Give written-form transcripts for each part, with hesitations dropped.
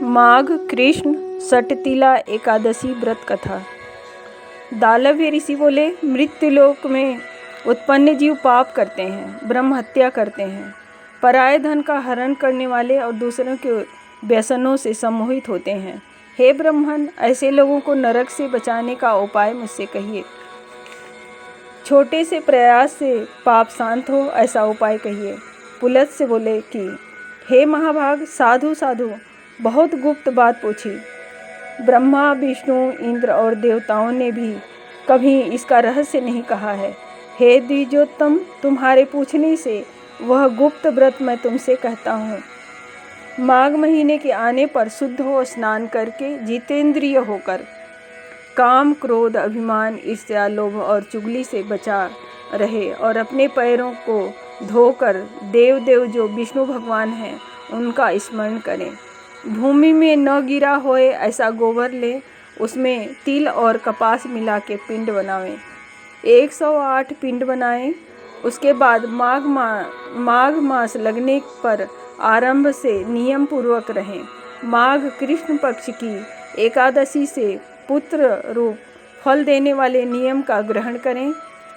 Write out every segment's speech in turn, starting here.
माघ कृष्ण सटतिला एकादशी व्रत कथा। दालव्य ऋषि बोले, मृत्युलोक में उत्पन्न जीव पाप करते हैं, ब्रह्म हत्या करते हैं, पराये धन का हरण करने वाले और दूसरों के व्यसनों से सम्मोहित होते हैं। हे ब्रह्मन, ऐसे लोगों को नरक से बचाने का उपाय मुझसे कहिए। छोटे से प्रयास से पाप शांत हो, ऐसा उपाय कहिए। पुलत से बोले कि हे महाभाग, साधु साधु बहुत गुप्त बात पूछी। ब्रह्मा, विष्णु, इंद्र और देवताओं ने भी कभी इसका रहस्य नहीं कहा है। हे द्विजोत्तम, तुम्हारे पूछने से वह गुप्त व्रत मैं तुमसे कहता हूँ। माघ महीने के आने पर शुद्ध हो स्नान करके जितेंद्रिय होकर काम, क्रोध, अभिमान, ईर्ष्या, लोभ और चुगली से बचा रहे और अपने पैरों को धोकर देव जो विष्णु भगवान हैं उनका स्मरण करें। भूमि में न गिरा होए ऐसा गोबर ले, उसमें तिल और कपास मिला के पिंड बनावें। 108 पिंड बनाएं। उसके बाद माघ मास लगने पर आरंभ से नियम पूर्वक रहें। माघ कृष्ण पक्ष की एकादशी से पुत्र रूप फल देने वाले नियम का ग्रहण करें।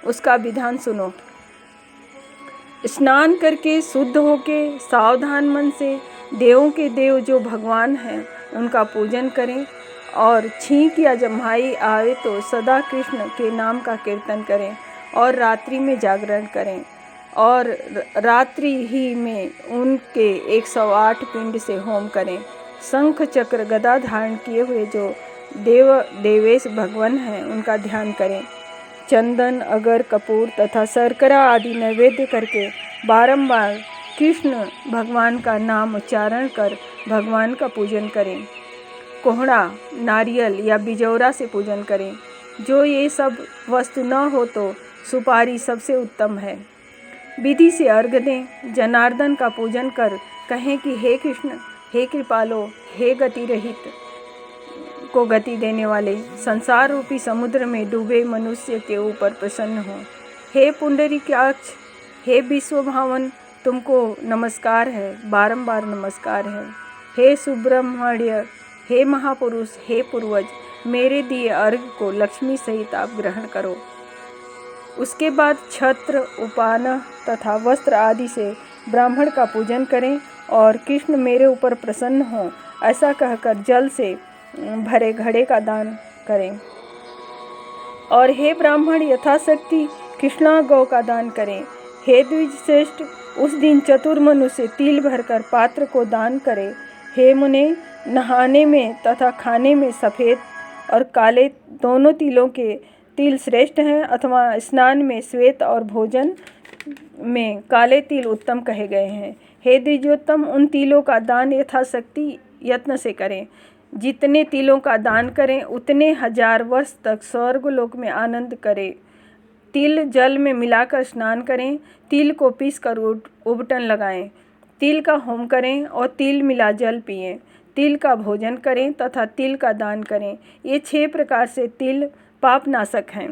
उसका विधान सुनो। स्नान करके शुद्ध होके सावधान मन से देवों के देव जो भगवान हैं उनका पूजन करें और छींक या जम्हाई आए तो सदा कृष्ण के नाम का कीर्तन करें और रात्रि में जागरण करें और रात्रि ही में उनके 108 पिंड से होम करें। शंख चक्र गदा धारण किए हुए जो देवेश भगवान हैं उनका ध्यान करें। चंदन, अगर, कपूर तथा शर्करा आदि नैवेद्य करके बारंबार कृष्ण भगवान का नाम उच्चारण कर भगवान का पूजन करें। कोहड़ा, नारियल या बिजौरा से पूजन करें। जो ये सब वस्तु न हो तो सुपारी सबसे उत्तम है। विधि से अर्घ दें। जनार्दन का पूजन कर कहें कि हे कृष्ण, हे कृपालो, हे गति रहित को गति देने वाले, संसार रूपी समुद्र में डूबे मनुष्य के ऊपर प्रसन्न हो। हे पुंडरीकाक्ष, हे विश्वभावन, तुमको नमस्कार है, बारंबार नमस्कार है। हे सुब्रह्मण्य, हे महापुरुष, हे पूर्वज, मेरे दिए अर्घ को लक्ष्मी सहित आप ग्रहण करो। उसके बाद छत्र, उपान तथा वस्त्र आदि से ब्राह्मण का पूजन करें और कृष्ण मेरे ऊपर प्रसन्न हो ऐसा कहकर जल से भरे घड़े का दान करें। और हे ब्राह्मण, यथाशक्ति कृष्णा गौ का दान करें। हे द्विजश्रेष्ठ, उस दिन चतुर्मनु से तिल भरकर पात्र को दान करें। हे मुने, नहाने में तथा खाने में सफ़ेद और काले दोनों तिलों के तिल श्रेष्ठ हैं अथवा स्नान में श्वेत और भोजन में काले तिल उत्तम कहे गए हैं। हे द्विजोत्तम, उन तिलों का दान यथाशक्ति यत्न से करें। जितने तिलों का दान करें उतने 1000 वर्ष तक स्वर्गलोक में आनंद करें। तिल जल में मिलाकर स्नान करें। तिल को पीसकर उबटन लगाएं। तिल का होम करें और तिल मिला जल पिएं। तिल का भोजन करें तथा तिल का दान करें। ये 6 प्रकार से तिल पापनाशक हैं।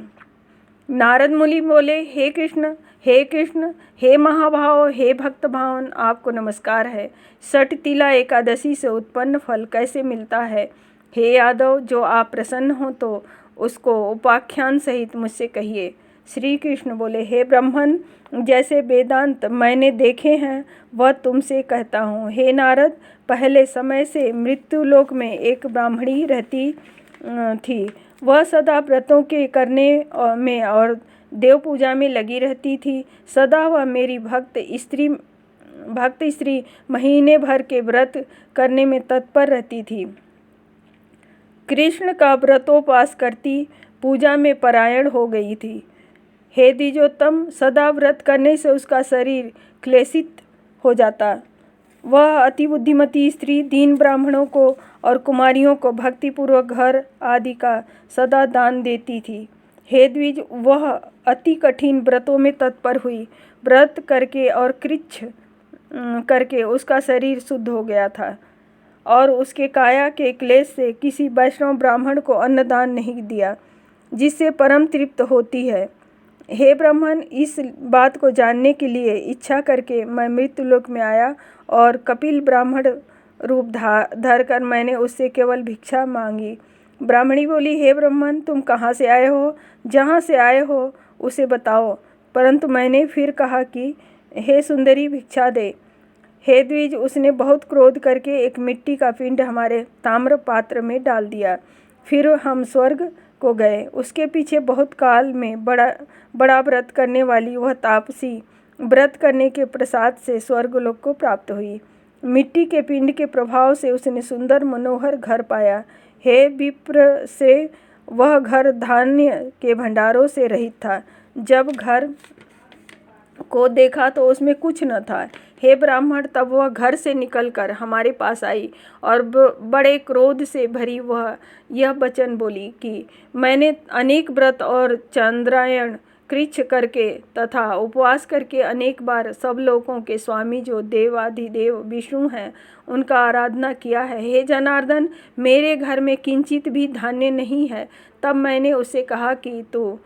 नारद मुनि बोले, हे कृष्ण, हे कृष्ण, हे महाभाव, हे भक्त भावन, आपको नमस्कार है। सटतिला एकादशी से उत्पन्न फल कैसे मिलता है? हे यादव, जो आप प्रसन्न हो तो उसको उपाख्यान सहित मुझसे कहिए। श्री कृष्ण बोले, हे ब्रह्मन, जैसे वेदांत मैंने देखे हैं वह तुमसे कहता हूँ। हे नारद, पहले समय से मृत्युलोक में एक ब्राह्मणी रहती थी। वह सदा व्रतों के करने में और देव पूजा में लगी रहती थी। सदा वह मेरी भक्त स्त्री महीने भर के व्रत करने में तत्पर रहती थी। कृष्ण का व्रतोपास करती, पूजा में परायण हो गई थी। हे द्विजोत्तम, सदा व्रत करने से उसका शरीर क्लेशित हो जाता। वह अति बुद्धिमती स्त्री दीन ब्राह्मणों को और कुमारियों को भक्तिपूर्वक घर आदि का सदा दान देती थी। हे द्विज, वह अति कठिन व्रतों में तत्पर हुई। व्रत करके और कृच्छ करके उसका शरीर शुद्ध हो गया था और उसके काया के क्लेश से किसी वैष्णव ब्राह्मण को अन्नदान नहीं दिया, जिससे परम तृप्त होती है। हे ब्राह्मण, इस बात को जानने के लिए इच्छा करके मैं मृत्युलोक में आया और कपिल ब्राह्मण रूप धर कर मैंने उससे केवल भिक्षा मांगी। ब्राह्मणी बोली, हे ब्राह्मण, तुम कहाँ से आए हो? जहाँ से आए हो उसे बताओ। परंतु मैंने फिर कहा कि हे सुंदरी, भिक्षा दे। हे द्विज, उसने बहुत क्रोध करके एक मिट्टी का पिंड हमारे ताम्र पात्र में डाल दिया। फिर हम स्वर्ग को गए। उसके पीछे बहुत काल में बड़ा व्रत करने वाली वह तापसी व्रत करने के प्रसाद से स्वर्गलोक को प्राप्त हुई। मिट्टी के पिंड के प्रभाव से उसने सुंदर मनोहर घर पाया। हे विप्र, से वह घर धान्य के भंडारों से रहित था। जब घर को देखा तो उसमें कुछ न था। हे ब्राह्मण, तब वह घर से निकलकर हमारे पास आई और बड़े क्रोध से भरी वह यह वचन बोली कि मैंने अनेक व्रत और चंद्रायण कृच्छ करके तथा उपवास करके अनेक बार सब लोगों के स्वामी जो देवाधिदेव विष्णु हैं उनका आराधना किया है। हे जनार्दन, मेरे घर में किंचित भी धान्य नहीं है। तब मैंने उसे कहा कि तू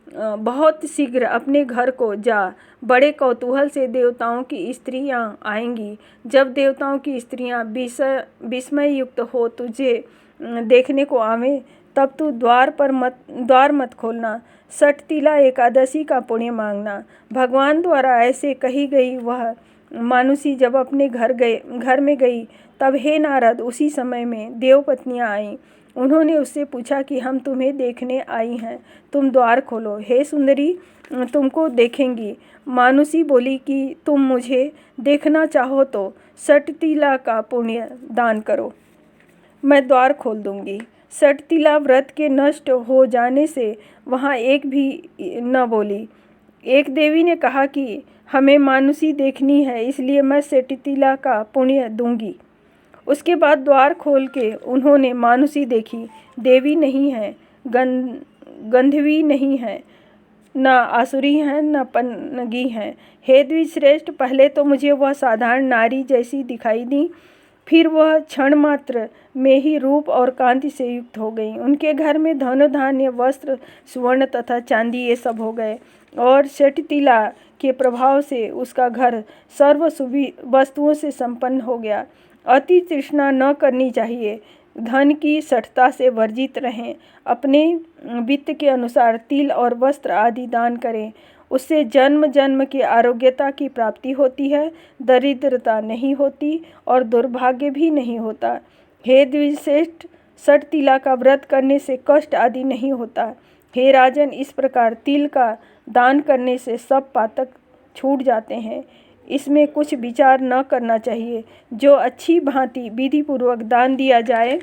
बहुत शीघ्र अपने घर को जा। बड़े कौतूहल से देवताओं की स्त्रियां आएंगी। जब देवताओं की स्त्रियां विस्मय युक्त हो तुझे देखने को आवे, तब तू द्वार मत खोलना। सटतिला एकादशी का पुण्य मांगना। भगवान द्वारा ऐसे कही गई वह मानुषी जब अपने घर में गई, तब हे नारद, उसी समय में देवपत्नियां आईं। उन्होंने उससे पूछा कि हम तुम्हें देखने आई हैं, तुम द्वार खोलो। हे सुंदरी, तुमको देखेंगी। मानुषी बोली कि तुम मुझे देखना चाहो तो सटतिला का पुण्य दान करो, मैं द्वार खोल दूंगी। सटतिला व्रत के नष्ट हो जाने से वहाँ एक भी न बोली। एक देवी ने कहा कि हमें मानुषी देखनी है, इसलिए मैं सटतिला का पुण्य दूंगी। उसके बाद द्वार खोल के उन्होंने मानुषी देखी। देवी नहीं है, गंधर्वी नहीं है, न आसुरी हैं, न पन्नगी हैं। हे द्विजश्रेष्ठ, पहले तो मुझे वह साधारण नारी जैसी दिखाई दी, फिर वह क्षण मात्र में ही रूप और कांति से युक्त हो गई। उनके घर में धन धान्य वस्त्र सुवर्ण तथा चांदी ये सब हो गए और सटतिला के प्रभाव से उसका घर सर्व वस्तुओं से संपन्न हो गया। अति तृष्णा न करनी चाहिए। धन की सठता से वर्जित रहें। अपने वित्त के अनुसार तिल और वस्त्र आदि दान करें। उससे जन्म जन्म की आरोग्यता की प्राप्ति होती है, दरिद्रता नहीं होती और दुर्भाग्य भी नहीं होता। हे द्विजश्रेष्ठ, सटतिला का व्रत करने से कष्ट आदि नहीं होता। हे राजन, इस प्रकार तिल का दान करने से सब पातक छूट जाते हैं। इसमें कुछ विचार न करना चाहिए। जो अच्छी भांति विधि पूर्वक दान दिया जाए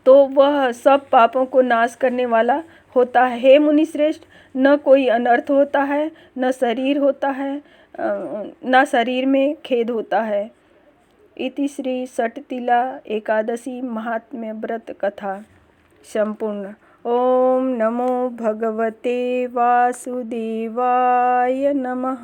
तो वह सब पापों को नाश करने वाला होता है। हे मुनिश्रेष्ठ, न कोई अनर्थ होता है, न शरीर में खेद होता है। इति श्री सटतिला एकादशी महात्म्य व्रत कथा संपूर्ण। ओम नमो भगवते वासुदेवाय नमः।